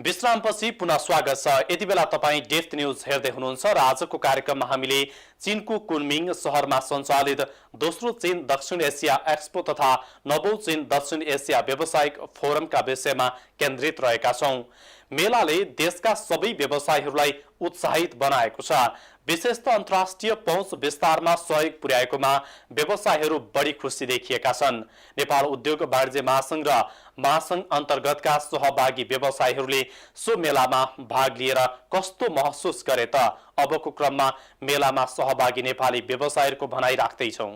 विश्रामपछि पुनः स्वागत छ। यति बेला तपाईं डेप्थ न्यूज हेर्दै हुनुहुन्छ र आजको कार्यक्रममा हामीले चीनको कुनमिङ शहरमा सञ्चालित दोस्रो चीन दक्षिण एसिया एक्सपो तथा नवौं चीन दक्षिण एसिया व्यावसायिक फोरमका विषयमा केन्द्रित रहेका छौं। मेलाले देशका सबै व्यवसायीहरूलाई उत्साहित बनाएको छ। विशेषतः अन्तर्राष्ट्रिय पहुँच विस्तारमा सहयोग पुर्याएकोमा व्यवसायीहरू बढी खुसी देखिएका छन्। नेपाल उद्योग वाणिज्य महासंघ र महासंघ अन्तर्गतका सहभागी व्यवसायीहरूले सो मेलामा भाग लिएर कस्तो महसुस गरे त? अबको क्रममा मेलामा सहभागी नेपाली व्यवसायीहरूको भनाइ राख्दैछौं।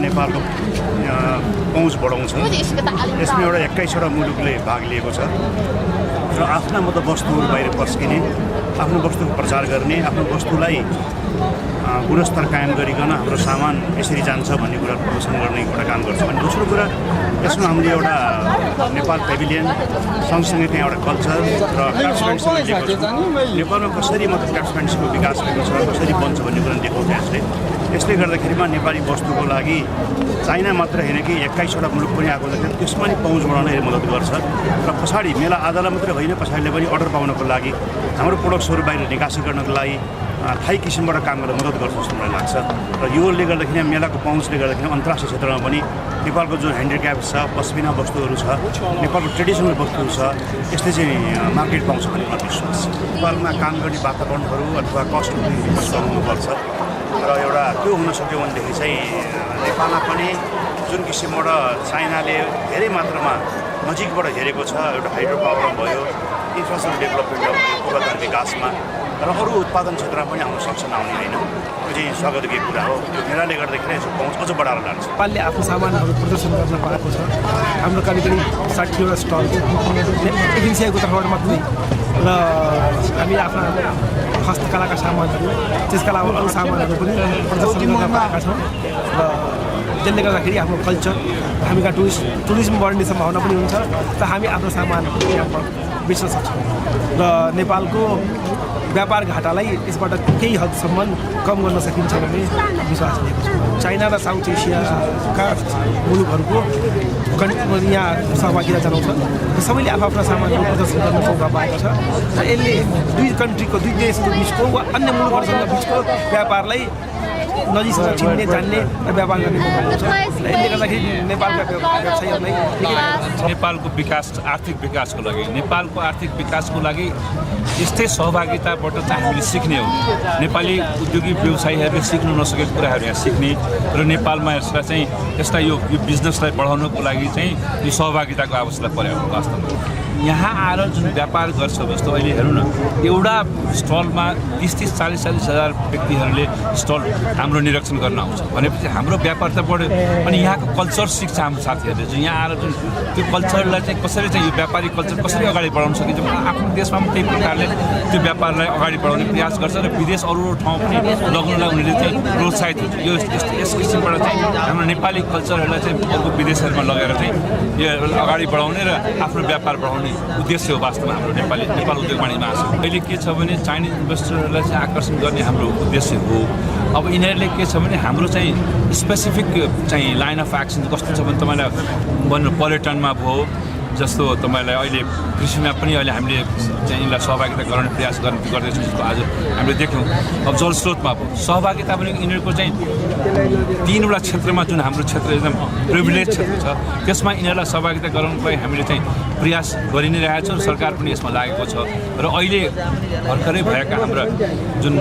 नेपालको पहुँच बढाउँछ। यसमा एउटा 21वटा मुलुकले भाग लिएको छ र आफ्ना मतलब वस्तुहरू बाहिर पस्किने, आफ्नो वस्तुको प्रचार गर्ने, आफ्नो वस्तुलाई गुणस्तर कायम गरिकन हाम्रो सामान यसरी जान्छ भन्ने कुरा प्रदर्शन गर्ने एउटा काम गर्छ। अनि दोस्रो कुरा, यसमा हामीले एउटा नेपाल पेभिलियन सँगसँगै त्यहाँ एउटा कल्चर र क्राफ्ट्सम्यानसिप लिएको छ। नेपालमा कसरी मतलब क्राफ्ट्सम्यानसिपको विकास भएको छ, कसरी बन्छ भन्ने कुरा देखाउँछ यसले गर्दाखेरिमा नेपाली वस्तुको लागि चाइना मात्र होइन कि 21वटा मुलुक पनि आएको हुँदाखेरि त्यसमा नि पहुँच बढाउन मद्दत गर्छ र पछाडि मेला आधालाई मात्र होइन, पछाडिले पनि अर्डर पाउनको लागि हाम्रो प्रोडक्ट्सहरू बाहिर निकासी गर्नको लागि थाई किसिमबाट काम गर्न मद्दत गर्छ जस्तो मलाई लाग्छ। र योले गर्दाखेरि मेलाको पहुँचले गर्दाखेरि अन्तर्राष्ट्रिय क्षेत्रमा पनि नेपालको जो ह्यान्डिक्राफ्ट छ, पश्मिना वस्तुहरू छ, नेपालको ट्रेडिसनल वस्तुहरू छ, यसले चाहिँ मार्केट पाउँछ भन्ने मलाई विश्वास छ। नेपालमा काम गर्ने वातावरणहरू अथवा कस्ट हुनुपर्छ र एउटा त्यो हुन सक्यो भनेदेखि चाहिँ नेपालमा पनि जुन किसिमबाट चाइनाले धेरै मात्रामा नजिकबाट हेरेको छ, एउटा हाइड्रो पावर भयो, इन्फ्रास्ट्रक्चर डेभलपमेन्ट भयो, पूर्वाधार विकासमा र अरू उत्पादन क्षेत्रमा पनि आउन सक्छ नआउने होइन, त्यो चाहिँ स्वागतको कुरा हो। त्यो मेलाले गर्दाखेरि यसको पहुँच अझ बढाएर लान्छ। नेपालले आफ्नो सामानहरू प्रदर्शन गर्न पाएको छ। हाम्रो करिब 60वटा स्टल एजेन्सीको तर्फबाट मात्रै र हामी आफ्ना हस्तकलाका सामानहरू, त्यसका अलावा अरू सामानहरू पनि प्रदर्शन गर्न पाएका छौँ र त्यसले गर्दाखेरि हाम्रो कल्चर, हामी कहाँ टुरिज्म बढ्ने सम्भावना पनि हुन्छ र हामी आफ्नो सामानहरू यहाँ बेच्न सक्छौँ र नेपालको व्यापार घाटालाई यसबाट केही हदसम्म कम गर्न सकिन्छ भन्ने विश्वास लिएको छु। चाइना र साउथ एसियाका मुलुकहरूको यहाँ सहभागिता जनाउँछ र सबैले आफ्ना सामानहरू प्रदर्शन गर्न मौका पाएको छ र यसले दुई कन्ट्रीको, दुई देशको बिचको वा अन्य मुलुकहरूसँग बिचको व्यापारलाई नजिकसँग चिन्ने, जान्ने र व्यापार गर्ने मौका पाउँछ। यसले गर्दाखेरि नेपालका व्यवसायीहरूलाई नेपालको विकास, आर्थिक विकासको लागि, नेपालको आर्थिक विकासको लागि यस्तै सहभागिताबाट चाहिँ हामीले सिक्ने हो। नेपाली उद्योगी व्यवसायीहरूले सिक्नु नसकेको कुराहरू यहाँ सिक्ने र नेपालमा यसलाई चाहिँ यो बिजनेसलाई बढाउनको लागि चाहिँ यो सहभागिताको आवश्यकता पर्यो वास्तवमा। यहाँ आएर जुन व्यापार गर्छ जस्तो अहिले हेर्नु न, एउटा स्टलमा 30-40 हजार व्यक्तिहरूले स्टल हाम्रो निरीक्षण गर्न आउँछ भनेपछि हाम्रो व्यापार त बढ्यो। अनि यहाँको कल्चर सिक्छ हाम्रो साथीहरूले, जुन यहाँ आएर जुन त्यो कल्चरलाई चाहिँ कसरी चाहिँ यो व्यापारिक कल्चर कसरी अगाडि बढाउन सकिन्छ, आफ्नो देशमा पनि त्यही प्रकारले त्यो व्यापारलाई अगाडि बढाउने प्रयास गर्छ र विदेश अरू ठाउँ पनि लगाउनलाई उनीहरूले चाहिँ प्रोत्साहित हुन्छ। यो यस किसिमबाट चाहिँ हाम्रो नेपाली कल्चरहरूलाई चाहिँ अर्को विदेशहरूमा लगेर चाहिँ यो अगाडि बढाउने र आफ्नो व्यापार बढाउने उद्देश्य हो वास्तवमा हाम्रो नेपाल उद्योग वाणिज्य महासंघ। अहिले के छ भने चाइनिज इन्भेस्टरहरूलाई चाहिँ आकर्षण गर्ने हाम्रो उद्देश्य हो। अब यिनीहरूले के छ भने हाम्रो चाहिँ स्पेसिफिक चाहिँ लाइन अफ एक्सन कस्तो छ भने तपाईँलाई भन्नु पर्यटनमा भयो, जस्तो तपाईँलाई अहिले कृषिमा पनि अहिले हामीले चाहिँ यिनलाई सहभागिता गराउने प्रयास गर्दैछौँ जस्तो आज हामीले देख्यौँ। अब जलस्रोतमा अब सहभागिता पनि यिनीहरूको चाहिँ 3वटा क्षेत्रमा जुन हाम्रो क्षेत्र एकदम प्रिभिलेज क्षेत्र छ त्यसमा यिनीहरूलाई सहभागिता गराउनुको लागि हामीले चाहिँ प्रयास गरि नै रहेका छौँ। सरकार पनि यसमा लागेको छ र अहिले भर्खरै भएका हाम्रा जुन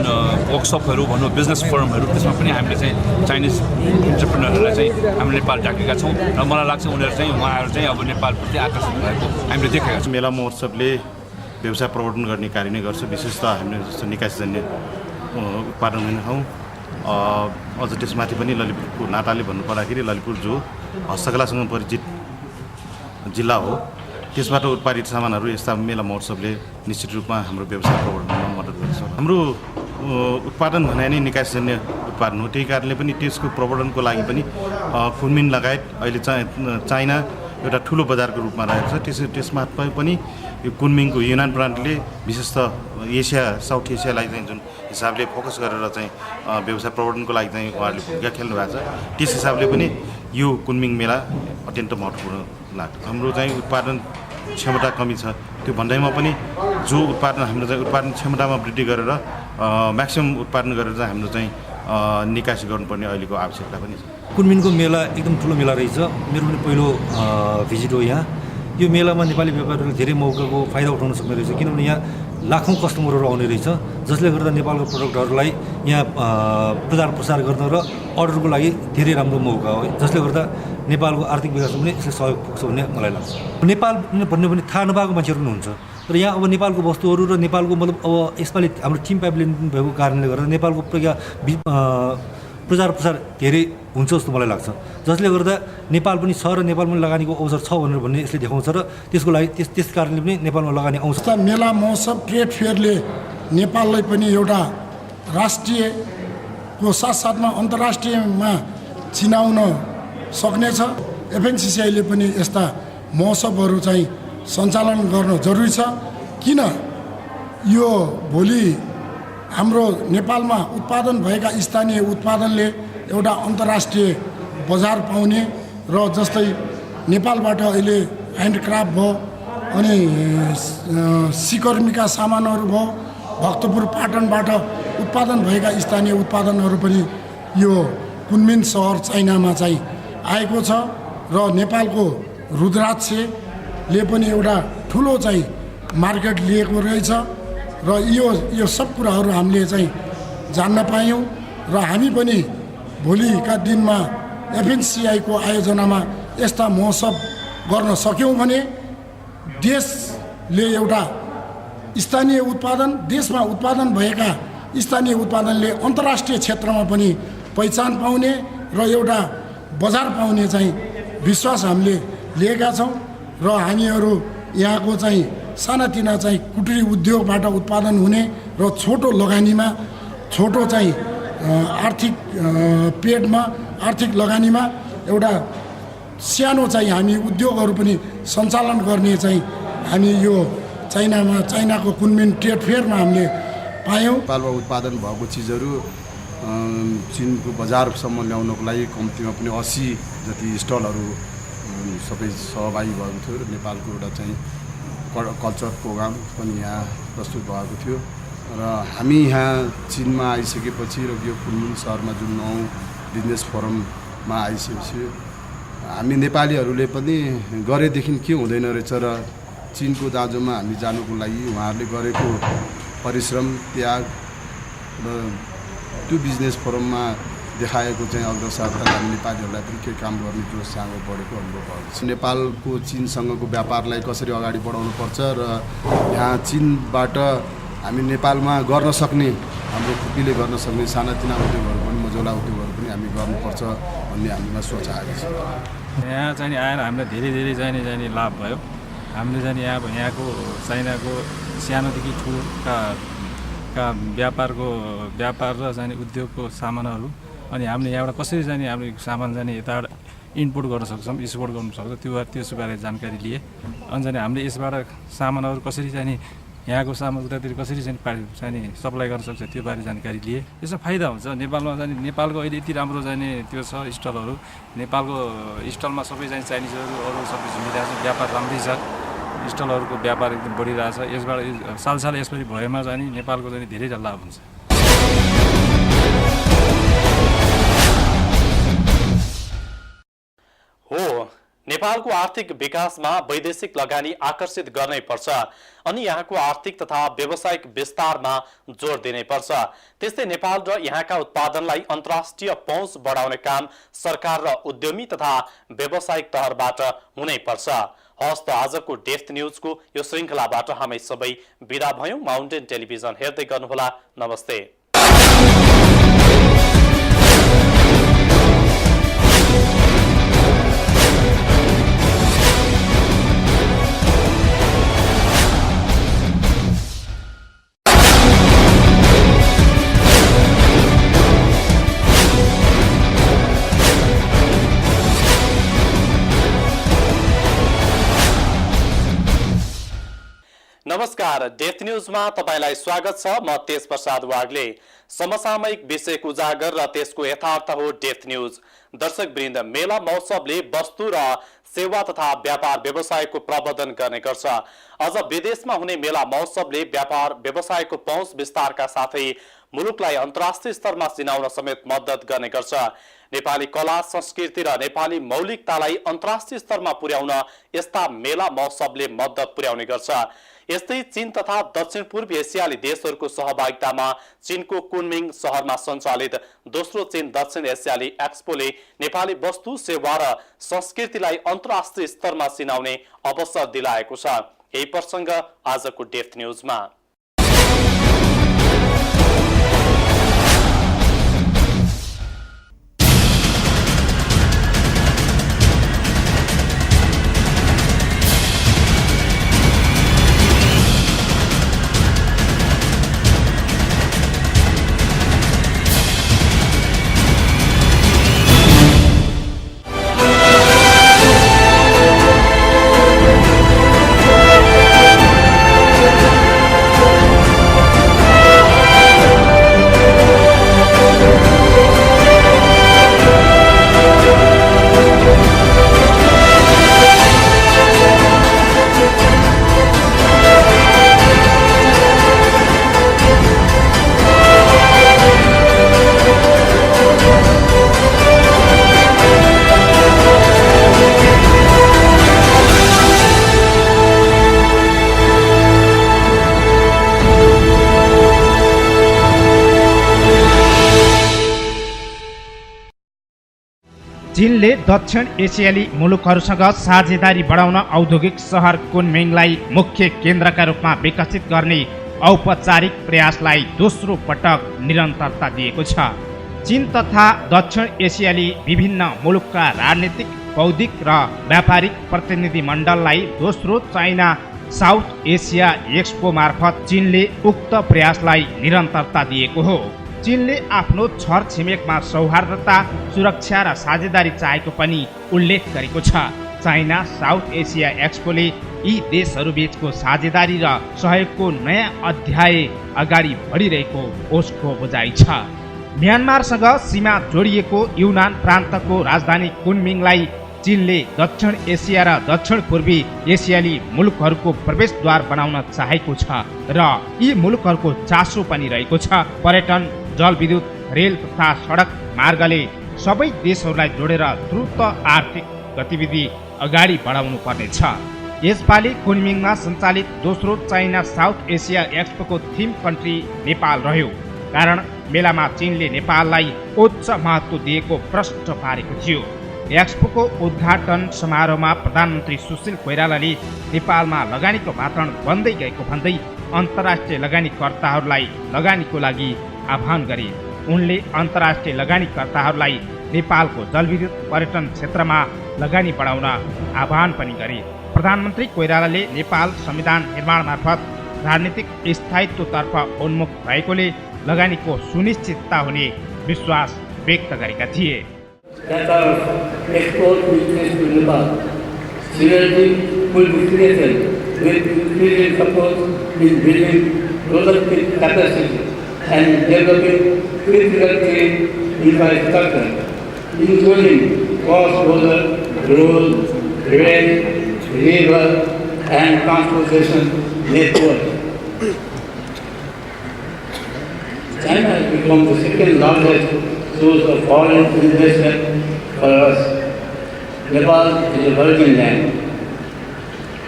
वर्कसपहरू भनौँ बिजनेस फोरमहरू त्यसमा पनि हामीले चाहिँ चाइनिज इन्टरप्रेनरहरूलाई चाहिँ हामीले नेपाल डाकेका छौँ र मलाई लाग्छ उनीहरू चाहिँ उहाँहरू चाहिँ अब नेपालप्रति आकर्षित भएको हामीले देखेका छौँ। मेला महोत्सवले व्यवसाय प्रवर्धन गर्ने कार्य नै गर्छ। विशेष त हामीले जस्तो निकासजन्य उत्पादन हुने ठाउँ अझ त्यसमाथि पनि ललितपुरको नाताले भन्नुपर्दाखेरि ललितपुर जो हस्तकलासँग परिचित जिल्ला हो त्यसबाट उत्पादित सामानहरू यस्ता मेला महोत्सवले निश्चित रूपमा हाम्रो व्यवसाय प्रवर्धनमा मद्दत गर्छ। हाम्रो उत्पादन भने नै निकासजन्य उत्पादन हो, त्यही कारणले पनि त्यसको प्रवर्धनको लागि पनि कुनमिन लगायत अहिले चाइना एउटा ठुलो बजारको रूपमा रहेको छ। त्यसमा पनि यो कुनमिङको युनान ब्रान्डले विशेष त एसिया साउथ एसियालाई चाहिँ जुन हिसाबले फोकस गरेर चाहिँ व्यवसाय प्रवर्धनको लागि चाहिँ उहाँहरूले भूमिका खेल्नु भएको छ त्यस हिसाबले पनि यो कुनमिङ मेला अत्यन्त महत्त्वपूर्ण लाग्छ। हाम्रो चाहिँ उत्पादन क्षमता कमी छ त्यो भन्दैमा पनि जो उत्पादन हाम्रो चाहिँ उत्पादन क्षमतामा वृद्धि गरेर म्याक्सिमम उत्पादन गरेर चाहिँ हाम्रो चाहिँ निकासी गर्नुपर्ने अहिलेको आवश्यकता पनि छ। कुनमिङको मेला एकदम ठुलो मेला रहेछ। मेरो पनि पहिलो भिजिट हो यहाँ। यो मेलामा नेपाली व्यापारीहरूले धेरै मौकाको फाइदा उठाउन सक्ने रहेछ किनभने यहाँ लाखौँ कस्टमरहरू आउने रहेछ जसले गर्दा नेपालको प्रडक्टहरूलाई यहाँ प्रचार प्रसार गर्न र अर्डरको लागि धेरै राम्रो मौका हो जसले गर्दा नेपालको आर्थिक विकासमा पनि यसले सहयोग पुग्छ भन्ने मलाई लाग्छ। नेपाल भन्ने पनि थाहा नपाएको मान्छेहरू पनि हुन्छ तर यहाँ अब नेपालको वस्तुहरू र नेपालको मतलब अब यसपालि हाम्रो टिम पाइपलाइन भएको कारणले गर्दा नेपालको प्रचार प्रसार धेरै हुन्छ जस्तो मलाई लाग्छ जसले गर्दा नेपाल पनि छ र नेपालमा लगानीको अवसर छ भनेर भन्ने यसले देखाउँछ र त्यसको लागि त्यस कारणले पनि नेपालमा लगानी आउँछ। मेला महोत्सव ट्रेड फेयरले नेपाललाई पनि एउटा राष्ट्रियको साथसाथमा अन्तर्राष्ट्रियमा चिनाउन सक्नेछ। एफएनसिसिआईले पनि यस्ता महोत्सवहरू चाहिँ सञ्चालन गर्न जरुरी छ किन यो भोलि हाम्रो नेपालमा उत्पादन भएका स्थानीय उत्पादनले एउटा अन्तर्राष्ट्रिय बजार पाउने र जस्तै नेपालबाट अहिले ह्यान्डक्राफ्ट भयो अनि सिकर्मीका सामानहरू भयो भक्तपुर पाटनबाट उत्पादन भएका स्थानीय उत्पादनहरू पनि यो कुनमिङ सहर चाइनामा चाहिँ आएको छ र नेपालको रुद्राक्षले पनि एउटा ठुलो चाहिँ मार्केट लिएको रहेछ र यो सब कुराहरू हामीले चाहिँ जान्न पायौँ र हामी पनि भोलिका दिनमा एफएनसिआईको आयोजनामा यस्ता महोत्सव गर्न सक्यौँ भने देशले एउटा स्थानीय उत्पादन देशमा उत्पादन भएका स्थानीय उत्पादनले अन्तर्राष्ट्रिय क्षेत्रमा पनि पहिचान पाउने र एउटा बजार पाउने चाहिँ विश्वास हामीले लिएका छौँ र हामीहरू यहाँको चाहिँ सानातिना चाहिँ कुटीर उद्योगबाट उत्पादन हुने र छोटो लगानीमा छोटो चाहिँ आर्थिक पेडमा आर्थिक लगानीमा एउटा सानो चाहिँ हामी उद्योगहरू पनि सञ्चालन गर्ने चाहिँ हामी यो चाइनाको कुनमिङ ट्रेड फेयरमा हामीले पायौँ। नेपालमा उत्पादन भएको चिजहरू चिनको बजारसम्म ल्याउनको लागि कम्तीमा पनि 80 जति स्टलहरू सबै सहभागी भएको थियो र नेपालको एउटा चाहिँ कल्चर प्रोग्राम पनि यहाँ प्रस्तुत भएको थियो र हामी यहाँ चिनमा आइसकेपछि र यो कुनमिङ सहरमा जुन 9 बिजनेस फोरममा आइसकेपछि हामी नेपालीहरूले पनि गरेदेखि के हुँदैन रहेछ र चिनको दाँजोमा हामी जानुको लागि उहाँहरूले गरेको परिश्रम त्याग र त्यो बिजनेस फोरममा देखाएको चाहिँ अग्रसरता हामी नेपालीहरूलाई पनि के काम गर्ने जोस चाँगो बढेको अनुभव भएको छ। नेपालको चिनसँगको व्यापारलाई कसरी अगाडि बढाउनु पर्छ र यहाँ चिनबाट हामी नेपालमा गर्न सक्ने हाम्रो खुट्टीले गर्न सक्ने सानातिना उद्योगहरू पनि मझौला उद्योगहरू पनि हामी गर्नुपर्छ भन्ने हामीमा सोच आएको छ। यहाँ चाहिँ आएर हामीलाई धेरै चाहिँ लाभ भयो। हामीले चाहिँ यहाँको चाइनाको सानोदेखि ठुलोका व्यापार र चाहिँ उद्योगको सामानहरू अनि हामीले यहाँबाट कसरी चाहिँ हाम्रो सामान चाहिँ यताबाट इम्पोर्ट गर्न सक्छौँ एक्सपोर्ट गर्न सक्छौँ त्यसबारे जानकारी लिए अनि चाहिँ हामीले यसबाट सामानहरू कसरी चाहिँ यहाँको सामान उतातिर कसरी चाहिँ सप्लाई गर्न सक्छ त्यो बारे जानकारी लिए। यसमा फाइदा हुन्छ। नेपालमा चाहिँ नेपालको अहिले यति राम्रो चाहिँ त्यो छ स्टलहरू। नेपालको स्टलमा सबै चाहिँ चाइनिजहरू अरू सबै झुमिरहेको छ, व्यापार राम्रै छ, स्टलहरूको व्यापार एकदम बढिरहेछ। यसबाट सालसाल यसरी भएमा चाहिँ नेपालको चाहिँ धेरै लाभ हुन्छ। हो, नेपालको आर्थिक विकासमा वैदेशिक लगानी आकर्षित गर्नै पर्छ अनि यहाँको आर्थिक तथा व्यावसायिक विस्तारमा जोड दिनै पर्छ। त्यस्तै नेपाल र यहाँका उत्पादनलाई अन्तर्राष्ट्रिय पहुँच बढाउने काम सरकार र उद्यमी तथा व्यावसायिक तहबाट हुनै पर्छ। हस्त आजको डेप्थ न्यूजको यो श्रृङ्खलाबाट हामी सबै बिदा भयौँ। माउन्टेन टेलिभिजन हेर्दै गर्नुहोला। नमस्ते। नमस्कार, डेप्थ न्यूजमा तपाईलाई स्वागत छ। म तेज प्रसाद वाग्ले। समसामयिक विषयको उजागर र त्यसको यथार्थ हो डेप्थ न्यूज। दर्शकवृन्द, मेला महोत्सवले वस्तु र सेवा तथा व्यापार व्यवसायको प्रवर्धन गर्ने गर्छ। अझ विदेशमा हुने मेला महोत्सवले व्यापार व्यवसायको पहुँच विस्तारका साथै मुलुकलाई अन्तर्राष्ट्रिय स्तरमा चिनाउन समेत मद्दत गर्ने गर्छ। नेपाली कला संस्कृति र नेपाली मौलिकतालाई अन्तर्राष्ट्रिय स्तरमा पुर्याउन यस्ता मेला महोत्सवले मद्दत पुर्याउने गर्छ। यस्तै चीन तथा दक्षिण पूर्व एसियाली देशहरूको सहभागितामा चीनको कुनमिङ शहरमा सञ्चालित दोस्रो चीन दक्षिण एसियाली एक्सपोले नेपाली वस्तु सेवा र संस्कृतिलाई अन्तर्राष्ट्रिय स्तरमा चिनाउने अवसर दिलाएको छ। यही प्रसङ्ग आजको डेप्थ न्यूजमा। चीनले दक्षिण एसियाली मुलुकहरूसँग साझेदारी बढाउन औद्योगिक सहर कुनमिङलाई मुख्य केन्द्रका रूपमा विकसित गर्ने औपचारिक प्रयासलाई दोस्रो पटक निरन्तरता दिएको छ। चीन तथा दक्षिण एसियाली विभिन्न मुलुकका राजनीतिक, बौद्धिक र व्यापारिक प्रतिनिधिमण्डललाई दोस्रो चाइना साउथ एसिया एक्सपो मार्फत चीनले उक्त प्रयासलाई निरन्तरता दिएको हो। चीनले आफ्नो छरछिमेकमा सौहार्दता, सुरक्षा र साझेदारी चाहेको पनि उल्लेख गरेको छ। चाइना साउथ एसिया एक्सपोले यी देशहरूबीचको साझेदारी र सहयोगको नयाँ अध्याय अगाडि बढिरहेको ओस्को बुझाइ छ। म्यानमारसँग सीमा जोडिएको युनान प्रान्तको राजधानी कुनमिङलाई चीनले दक्षिण एसिया र दक्षिण पूर्वी एसियाली मुलुकहरूको प्रवेशद्वार बनाउन चाहेको छ र यी मुलुकहरूको चासो पनि रहेको छ। पर्यटन, जलविद्युत, रेल तथा सडक मार्गले सबै देशहरूलाई जोडेर द्रुत आर्थिक गतिविधि अगाडि बढाउनु पर्नेछ। यसपालि कुनमिङमा सञ्चालित दोस्रो चाइना साउथ एसिया एक्सपोको थिम कन्ट्री नेपाल रह्यो। कारण मेलामा चीनले नेपाललाई उच्च महत्त्व दिएको प्रष्ट पारेको थियो। एक्सपोको उद्घाटन समारोहमा प्रधानमन्त्री सुशील कोइरालाले नेपालमा लगानीको वातावरण बन्दै गएको भन्दै अन्तर्राष्ट्रिय लगानीकर्ताहरूलाई लगानीको लागि आह्वान गरे। उनले अन्तर्राष्ट्रिय लगानीकर्ताहरूलाई नेपालको जलविद्युत, पर्यटन क्षेत्रमा लगानी बढाउन आह्वान पनि गरे। प्रधानमन्त्री कोइरालाले नेपाल संविधान निर्माण मार्फत राजनीतिक स्थायित्वतर्फ उन्मुख भएकोले लगानीको सुनिश्चितता हुने विश्वास व्यक्त गरेका थिए। Qatar export business to Nepal. Synergy will be created with increasing support in building productive capacity and developing critical trade infrastructure, including cross-border road, rail, river, and transportation network. China has become the second largest source of foreign investment for us. Nepal is a virgin land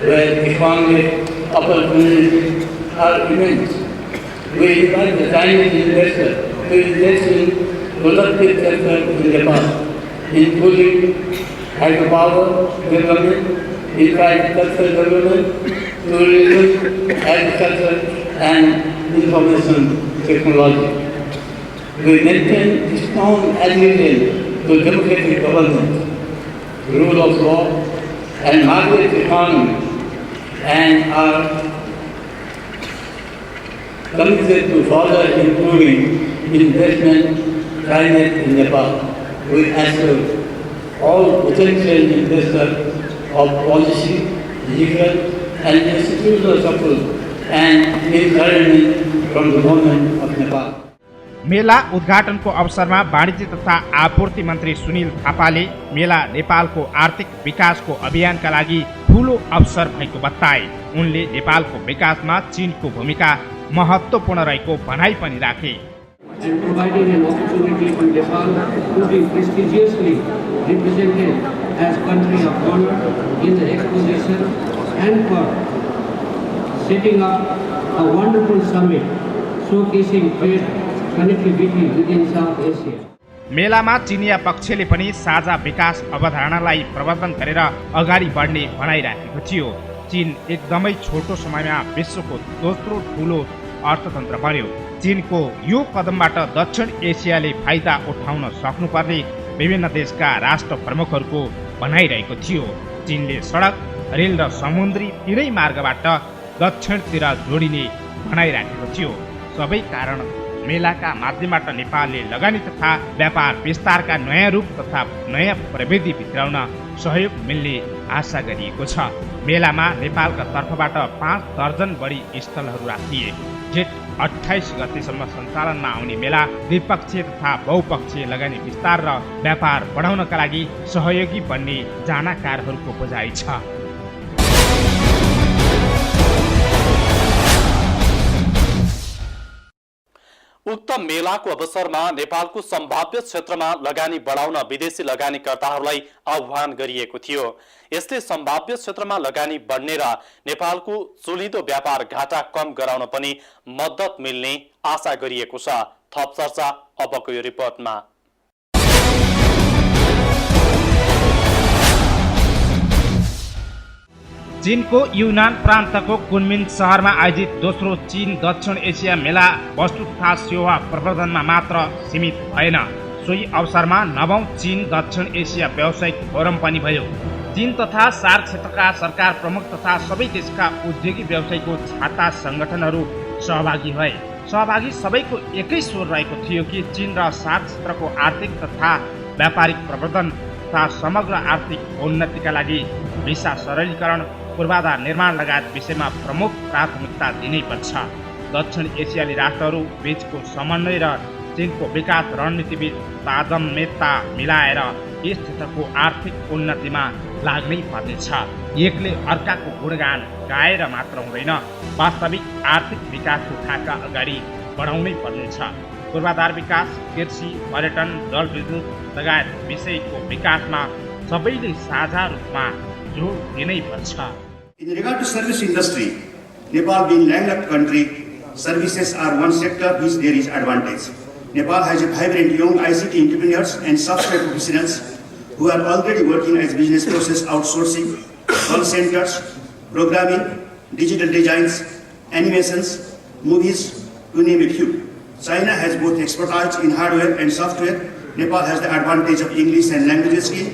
where economic opportunities are immense. We invite the Chinese investor to invest in productive sector in Nepal, including hydropower development, infrastructure development, tourism, agriculture, and information technology. We maintain strong adherence to democratic governance, rule of law, and market economy, and are committed to further improving investment climate in Nepal. We assure all potential investors of policy, legal, and institutional support and encouragement from the government of Nepal. मेला उद्घाटनको अवसरमा वाणिज्य तथा आपूर्ति मन्त्री सुनिल थापाले मेला नेपालको आर्थिक विकासको अभियानका लागि ठूलो अवसर भएको बताए। उनले नेपालको विकासमा चीनको भूमिका महत्त्वपूर्ण रहेको भनाइ पनि राखे। Providing an opportunity for Nepal to be prestigiously represented as country of honor in the exposition and for setting up a wonderful summit showcasing trade connectivity within South Asia. मेलामा चिनिया पक्षले पनि साझा विकास अवधारणालाई प्रवर्धन गरेर अगाडि बढ्ने भनाइराखेको थियो। चीन एकदमै छोटो समयमा विश्वको दोस्रो ठूलो अर्थतन्त्र बन्यो। चीनको यो कदमबाट दक्षिण एसियाले फाइदा उठाउन सक्नुपर्ने विभिन्न देशका राष्ट्र प्रमुखहरूको भनाइरहेको थियो। चीनले सडक, रेल र समुद्री तीनै मार्गबाट दक्षिणतिर जोडिने भनाइराखेको थियो। सबै कारण मेलाका माध्यमबाट नेपालले लगानी तथा व्यापार विस्तारका नयाँ रूप तथा नयाँ प्रविधि भित्राउन सहयोग मिल्ने आशा गरिएको छ। मेलामा नेपालका तर्फबाट 5 दर्जन बढी स्थलहरू राखिए। जेठ 28 गतेसम्म सञ्चालनमा आउने मेला द्विपक्षीय तथा बहुपक्षीय लगानी विस्तार र व्यापार बढाउनका लागि सहयोगी बन्ने जानकारहरूको बुझाइ छ। उक्त मेलाको अवसरमा नेपालको सम्भाव्य क्षेत्रमा लगानी बढाउन विदेशी लगानीकर्ताहरूलाई आह्वान गरिएको थियो। यसले सम्भाव्य क्षेत्रमा लगानी बढ्ने र नेपालको चुलिदो व्यापार घाटा कम गराउन पनि मद्दत मिल्ने आशा गरिएको छ। थप चर्चा अबको यो रिपोर्टमा। चीनको युनान प्रान्तको कुनमिङ सहरमा आयोजित दोस्रो चीन दक्षिण एसिया मेला वस्तु तथा सेवा प्रवर्धनमा मात्र सीमित भएन। सोही अवसरमा 9औं चीन दक्षिण एसिया व्यावसायिक फोरम पनि भयो। चीन तथा सार्क क्षेत्रका सरकार प्रमुख तथा सबै देशका उद्योगी व्यवसायको छाता संगठनहरू सहभागी भए। सहभागी सबैको एकै स्वर रहेको थियो कि चीन र सार्क क्षेत्रको आर्थिक तथा व्यापारिक प्रवर्धन तथा समग्र आर्थिक उन्नतिका लागि भिसा सरलीकरण, पूर्वाधार निर्माण लगायत विषयमा प्रमुख प्राथमिकता दिनैपर्छ। दक्षिण एसियाली राष्ट्रहरू बीचको समन्वय र चीनको विकास रणनीतिबीच तादम्यता मिलाएर यस क्षेत्रको आर्थिक उन्नतिमा लाग्नै पर्नेछ। एकले अर्काको गुणगान गाएर मात्र हुँदैन, वास्तविक आर्थिक विकासको खाका अगाडि बढाउनै पर्नेछ। पूर्वाधार विकास, कृषि, पर्यटन, जलविद्युत लगायत विषयको विकासमा सबैले साझा रूपमा जोड दिनै पर्छ। In regard to service industry, Nepal being landlocked country, services are one sector which there is advantage. Nepal has a vibrant young ICT entrepreneurs and software professionals who are already working as business process outsourcing, call centers, programming, digital designs, animations, movies, to name a few. China has both expertise in hardware and software. Nepal has the advantage of English and language skill,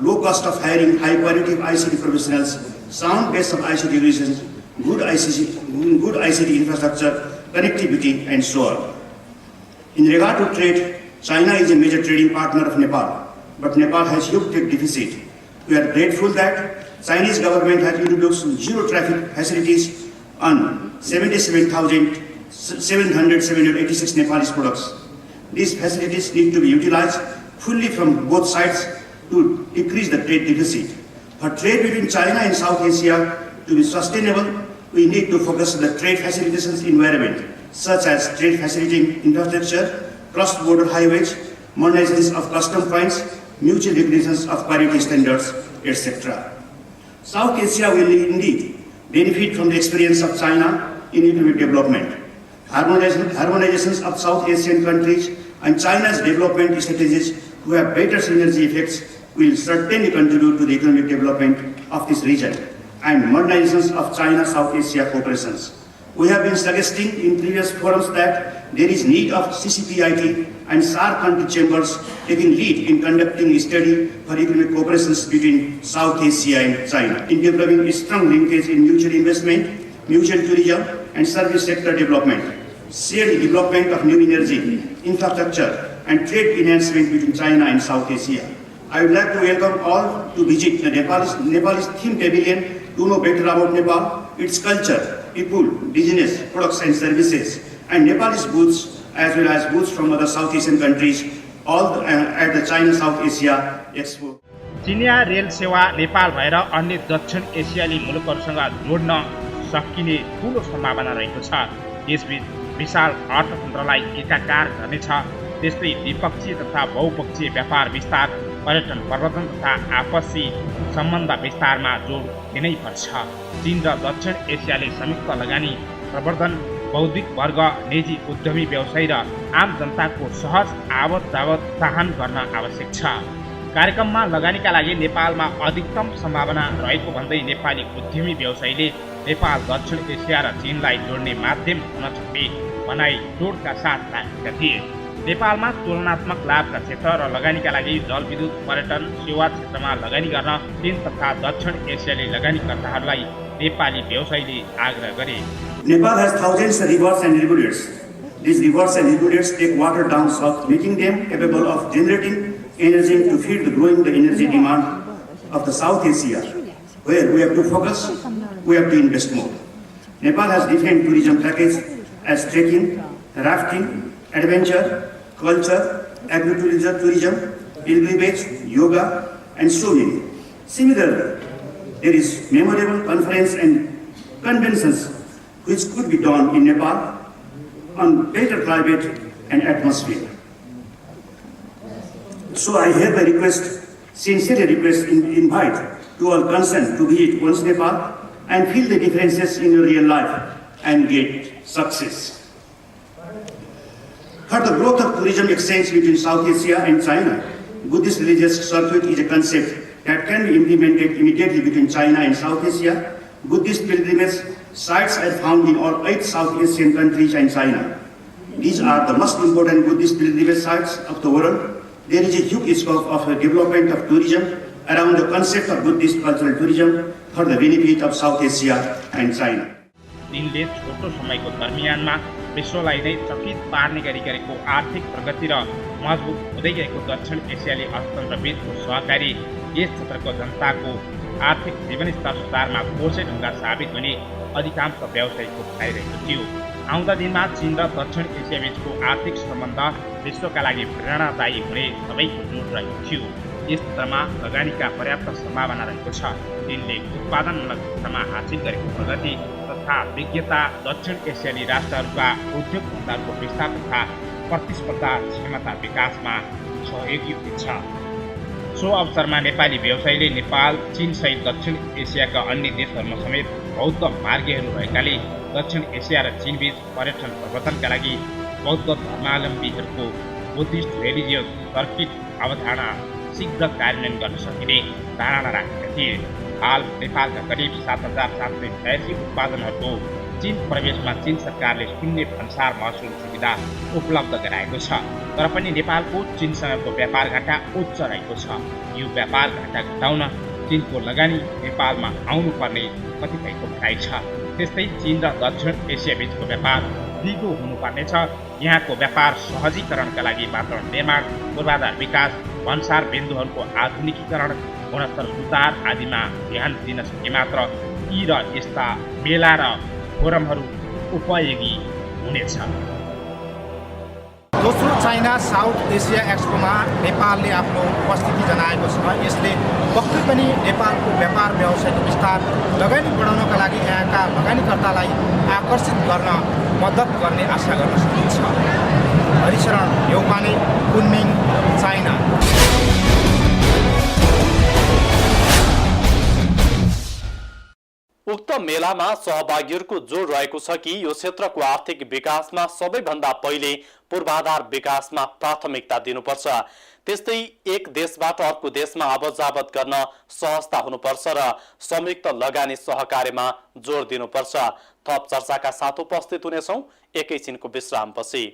low cost of hiring high quality ICT professionals, sound base of ICT regions, good ICT infrastructure, connectivity, and so on. In regard to trade, China is a major trading partner of Nepal, but Nepal has huge trade deficit. We are grateful that Chinese government has introduced zero traffic facilities on 77,786 Nepalese products. These facilities need to be utilized fully from both sides to decrease the trade deficit. For trade between China and South Asia to be sustainable, we need to focus on the trade facilitation environment, such as trade facilitating infrastructure, cross-border highways, modernization of custom points, mutual recognition of quality standards, etc. South Asia will indeed benefit from the experience of China in economic development. Harmonizations of South Asian countries and China's development strategies who have better synergy effects will certainly contribute to the economic development of this region and modernizations of China-South Asia cooperations. We have been suggesting in previous forums that there is need of CCPIT and SAARC country chambers taking lead in conducting a study for economic cooperations between South Asia and China, in developing a strong linkage in mutual investment, mutual tourism and service sector development, shared development of new energy, infrastructure and trade enhancement between China and South Asia. I would like to welcome all to visit the Nepalese theme pavilion to know better about Nepal, its culture, people, business, products and services, and Nepalese goods as well as goods from other South Asian countries, all at the China-South Asia Expo. चिनिया rail सेवा नेपाल भएर अन्य दक्षिण एसियाली मुलुकहरूसँग जोड्न सकिने ठूलो सम्भावना रहेको छ। यसबीच विशाल अर्थतन्त्रलाई एकाकार गर्नेछ। त्यस्तै द्विपक्षीय तथा बहुपक्षीय व्यापार विस्तार, पर्यटन प्रवर्धन तथा आपसी सम्बन्ध विस्तारमा जोड दिनै पर्छ। चीन र दक्षिण एसियाले संयुक्त लगानी प्रवर्धन, बौद्धिक वर्ग, निजी उद्यमी व्यवसायी र आम जनताको सहज आवत जावत चाहन गर्न आवश्यक छ। कार्यक्रममा लगानीका लागि नेपालमा अधिकतम सम्भावना रहेको भन्दै नेपाली उद्यमी व्यवसायीले नेपाल दक्षिण एसिया र चीनलाई जोड्ने माध्यम हुन सक्ने भनाइ जोडका साथ राखेका थिए। नेपालमा तुलनात्मक लाभका क्षेत्र र लगानीका लागि जलविद्युत, पर्यटन, सेवा क्षेत्रमा लगानी गर्न चीन तथा दक्षिण एसियाली लगानीकर्ताहरूलाई नेपाली व्यवसायीले आग्रह गरे। Nepal has thousands of rivers and rivulets. These rivers and rivulets take water down south, making them capable of generating energy to feed the growing energy demand of the South Asia, where we have to focus, we have to invest more. Nepal has different tourism packages as trekking, rafting, adventure, culture, agritourism, pilgrimage, yoga, and so many. Similarly, there is memorable conference and conventions which could be done in Nepal on better climate and atmosphere. So I hereby sincerely request, invite to all concerned to visit once Nepal and feel the differences in your real life and get success. For the growth of tourism exchange between South Asia and China, Buddhist religious circuit is a concept that can be implemented immediately between China and South Asia. Buddhist pilgrimage sites are found in all 8 South Asian countries and China. These are the most important Buddhist pilgrimage sites of the world. There is a huge scope of the development of tourism around the concept of Buddhist cultural tourism for the benefit of South Asia and China. चीनले छोटो समयको दरमियानमा विश्वलाई नै चकित पार्ने गरी गरेको आर्थिक प्रगति र मजबुत हुँदै गएको दक्षिण एसियाली अर्थतन्त्रबीचको सहकारी यस क्षेत्रको जनताको आर्थिक जीवनस्तर सुधारमा कोर्से ढुङ्गा साबित हुने अधिकांश व्यवसायीको भनाइरहेको थियो। आउँदा दिनमा चीन र दक्षिण एसिया बीचको आर्थिक सम्बन्ध विश्वका लागि प्रेरणादायी हुने सबैको जोड रहेको थियो। यस क्षेत्रमा लगानीका पर्याप्त सम्भावना रहेको छ। चीनले उत्पादनमूलक क्षेत्रमा हासिल गरेको प्रगति तथा विज्ञता दक्षिण एसियाली राष्ट्रहरूका उद्योग धन्दाको विस्तार तथा प्रतिस्पर्धा क्षमता विकासमा सहयोगी हुनेछ। सो अवसरमा नेपाली व्यवसायीले नेपाल, चीन सहित दक्षिण एसियाका अन्य देशहरूमा समेत बौद्ध मार्गीहरू भएकाले दक्षिण एसिया र चीनबीच पर्यटन प्रवर्धनका लागि बौद्ध धर्मावलम्बीहरूको बुद्धिस्ट रिलिजियस सर्किट अवधारणा शीघ्र कार्यान्वयन गर्न सकिने धारणा राखेका थिए। हाल नेपालका करिब 7,786 उत्पादनहरूको चीन प्रवेशमा चीन सरकारले शून्य भन्सार महसुल सुविधा उपलब्ध गराएको छ। तर पनि नेपालको चीनसँगको व्यापार घाटा उच्च रहेको छ। यो व्यापार घाटा घटाउन चीनको लगानी नेपालमा आउनुपर्ने कतिपयको भनाइ छ। त्यस्तै चीन र दक्षिण एसिया बीचको व्यापार दिगो हुनुपर्नेछ। यहाँको व्यापार सहजीकरणका लागि वातावरण निर्माण, पूर्वाधार विकास, भन्सार बिन्दुहरूको आधुनिकीकरण गुणस्तर सुधार आदिमा ध्यान दिन सके मात्र यी र यस्ता मेला र फोरमहरू उपयोगी हुनेछ। दोस्रो चाइना साउथ एसिया एक्सपोमा नेपालले आफ्नो उपस्थिति जनाएको छ। यसले पक्कै पनि नेपालको व्यापार व्यवसायको विस्तार लगानी बढाउनका लागि यहाँका लगानीकर्तालाई आकर्षित गर्न मद्दत गर्ने आशा गर्न सकिन्छ। Harisharan देउपाने, Kunming, China. उक्त मेलामा सहभागीहरूको जोड रहेको छ कि यो क्षेत्रको आर्थिक विकासमा सबैभन्दा पहिले पूर्वाधार विकासमा प्राथमिकता दिनुपर्छ। त्यस्तै एक देशबाट अर्को देशमा आवाजावत गर्न सहजता हुनुपर्छ र संयुक्त लगानी सहकार्यमा जोड दिनुपर्छ। थप चर्चाका साथ उपस्थित हुनेछौँ एकैछिनको विश्रामपछि।